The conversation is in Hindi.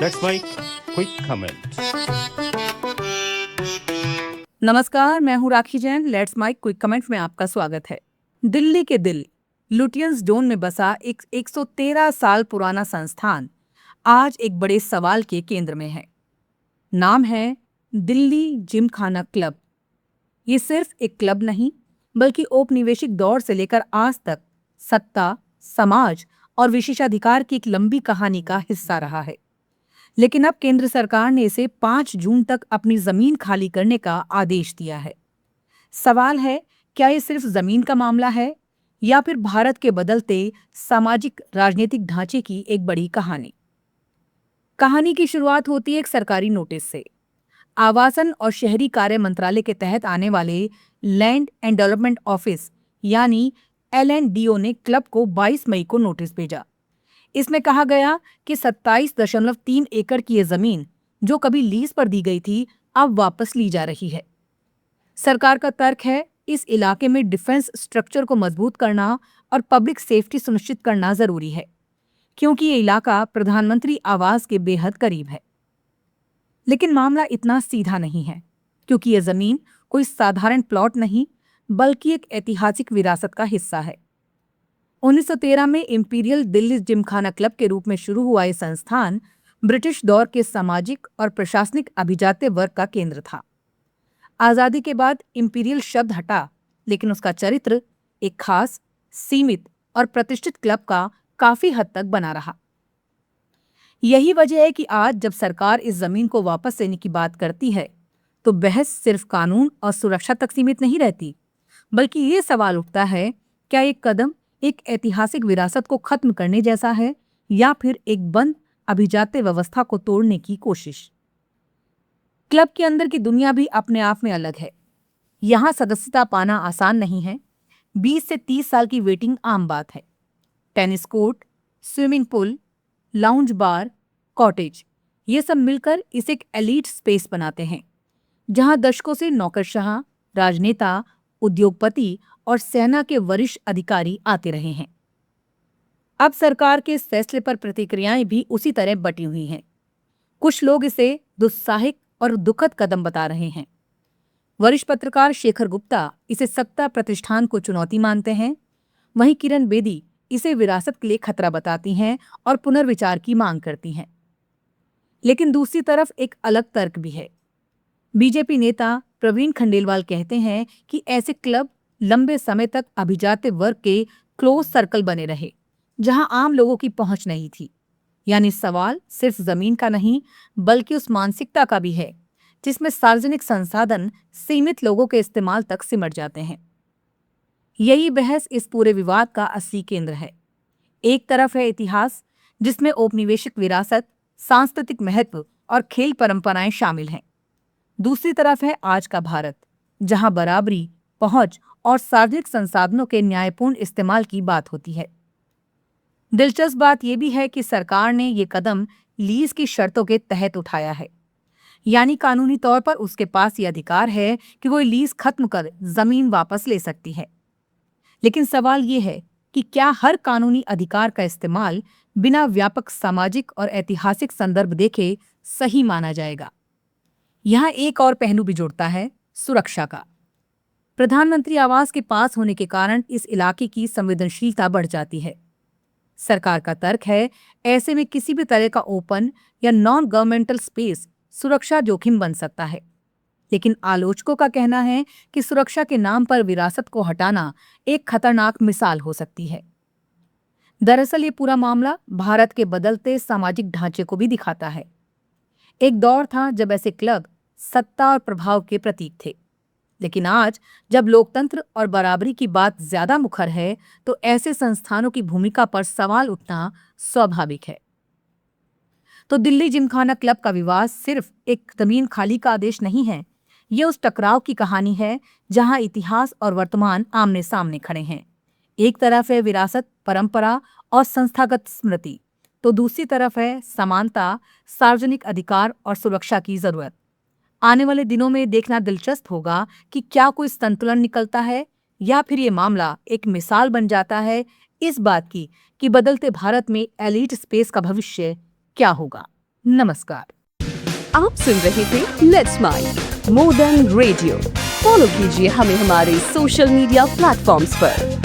That's my quick comment. नमस्कार, मैं हूं Rakhi Jain. Let's my quick comments में आपका स्वागत है। दिल्ली के दिल लुटियंस जोन में बसा एक 113 साल पुराना संस्थान आज एक बड़े सवाल के केंद्र में है। नाम है दिल्ली जिमखाना क्लब। ये सिर्फ एक क्लब नहीं, बल्कि औपनिवेशिक दौर से लेकर आज तक सत्ता, समाज और विशेषाधिकार की एक लंबी कहानी का हिस्सा रहा है। लेकिन अब केंद्र सरकार ने इसे 5 जून तक अपनी जमीन खाली करने का आदेश दिया है। सवाल है, क्या ये सिर्फ जमीन का मामला है या फिर भारत के बदलते सामाजिक राजनीतिक ढांचे की एक बड़ी कहानी? कहानी की शुरुआत होती है एक सरकारी नोटिस से। आवासन और शहरी कार्य मंत्रालय के तहत आने वाले लैंड एंड डेवलपमेंट ऑफिस यानी LNDO ने क्लब को 22 मई को नोटिस भेजा। इसमें कहा गया कि 27.3 एकड़ की ये जमीन जो कभी लीज पर दी गई थी, अब वापस ली जा रही है। सरकार का तर्क है, इस इलाके में डिफेंस स्ट्रक्चर को मजबूत करना और पब्लिक सेफ्टी सुनिश्चित करना जरूरी है, क्योंकि ये इलाका प्रधानमंत्री आवास के बेहद करीब है। लेकिन मामला इतना सीधा नहीं है, क्योंकि ये जमीन कोई साधारण प्लॉट नहीं, बल्कि एक ऐतिहासिक विरासत का हिस्सा है। 1913 में इंपीरियल दिल्ली जिमखाना क्लब के रूप में शुरू हुआ ये संस्थान ब्रिटिश दौर के सामाजिक और प्रशासनिक अभिजात्य वर्ग का केंद्र था। आजादी के बाद इंपीरियल शब्द हटा, लेकिन उसका चरित्र एक खास, सीमित और प्रतिष्ठित क्लब का काफी हद तक बना रहा। यही वजह है कि आज जब सरकार इस जमीन को वापस लेने की बात करती है, तो बहस सिर्फ कानून और सुरक्षा तक सीमित नहीं रहती, बल्कि ये सवाल उठता है, क्या एक कदम एक ऐतिहासिक विरासत को खत्म करने जैसा है या फिर एक बंद अभिजात्य व्यवस्था को तोड़ने की कोशिश? क्लब के अंदर की दुनिया भी अपने आप में अलग है। यहाँ सदस्यता पाना आसान नहीं है। 20 से 30 साल की वेटिंग आम बात है। Tennis court, swimming pool, lounge bar, cottage, ये सब मिलकर इसे एक एलीट स्पेस बनाते हैं, जहां दशकों से नौकरशाह, राजनेता, उद्योगपति और सेना के वरिष्ठ अधिकारी आते रहे हैं। अब सरकार के इस फैसले पर प्रतिक्रियाएं भी उसी तरह बटी हुई हैं। कुछ लोग इसे दुस्साहसिक और दुखद कदम बता रहे हैं। वरिष्ठ पत्रकार शेखर गुप्ता इसे सत्ता प्रतिष्ठान को चुनौती मानते हैं। वहीं किरण बेदी इसे विरासत के लिए खतरा बताती हैं और पुनर्विचार की मांग करती हैं। लेकिन दूसरी तरफ एक अलग तर्क भी है। बीजेपी नेता प्रवीण खंडेलवाल कहते हैं कि ऐसे क्लब लंबे समय तक अभिजात्य वर्ग के क्लोज सर्कल बने रहे, जहां आम लोगों की पहुंच नहीं थी। यानी सवाल सिर्फ जमीन का नहीं, बल्कि उस मानसिकता का भी है जिसमें सार्वजनिक संसाधन सीमित लोगों के इस्तेमाल तक सिमट जाते हैं। यही बहस इस पूरे विवाद का असली केंद्र है। एक तरफ है इतिहास, जिसमें औपनिवेशिक विरासत, सांस्कृतिक महत्व और खेल परंपराएं शामिल हैं। दूसरी तरफ है आज का भारत, जहां बराबरी, पहुंच और सार्वजनिक संसाधनों के न्यायपूर्ण इस्तेमाल की बात होती है। दिलचस्प बात यह भी है कि सरकार ने ये कदम लीज की शर्तों के तहत उठाया है। यानी कानूनी तौर पर उसके पास ये अधिकार है कि वो लीज खत्म कर जमीन वापस ले सकती है। लेकिन सवाल ये है कि क्या हर कानूनी अधिकार का इस्तेमाल बिना व्यापक सामाजिक और ऐतिहासिक संदर्भ देखे सही माना जाएगा? यहाँ एक और पहलू भी जुड़ता है, सुरक्षा का। प्रधानमंत्री आवास के पास होने के कारण इस इलाके की संवेदनशीलता बढ़ जाती है। सरकार का तर्क है, ऐसे में किसी भी तरह का ओपन या नॉन गवर्नमेंटल स्पेस सुरक्षा जोखिम बन सकता है। लेकिन आलोचकों का कहना है कि सुरक्षा के नाम पर विरासत को हटाना एक खतरनाक मिसाल हो सकती है। दरअसल ये पूरा मामला भारत के बदलते सामाजिक ढांचे को भी दिखाता है। एक दौर था जब ऐसे क्लब सत्ता और प्रभाव के प्रतीक थे, लेकिन आज जब लोकतंत्र और बराबरी की बात ज्यादा मुखर है, तो ऐसे संस्थानों की भूमिका पर सवाल उठना स्वाभाविक है। तो दिल्ली जिमखाना क्लब का विवाद सिर्फ एक जमीन खाली का आदेश नहीं है। ये उस टकराव की कहानी है जहां इतिहास और वर्तमान आमने सामने खड़े हैं। एक तरफ है विरासत, परंपरा और संस्थागत स्मृति, तो दूसरी तरफ है समानता, सार्वजनिक अधिकार और सुरक्षा की जरूरत। आने वाले दिनों में देखना दिलचस्प होगा कि क्या कोई संतुलन निकलता है या फिर ये मामला एक मिसाल बन जाता है इस बात की कि बदलते भारत में एलीट स्पेस का भविष्य क्या होगा। नमस्कार। आप सुन रहे थे let's mike more than radio. Follow कीजिए हमें हमारे सोशल मीडिया प्लेटफॉर्म्स पर।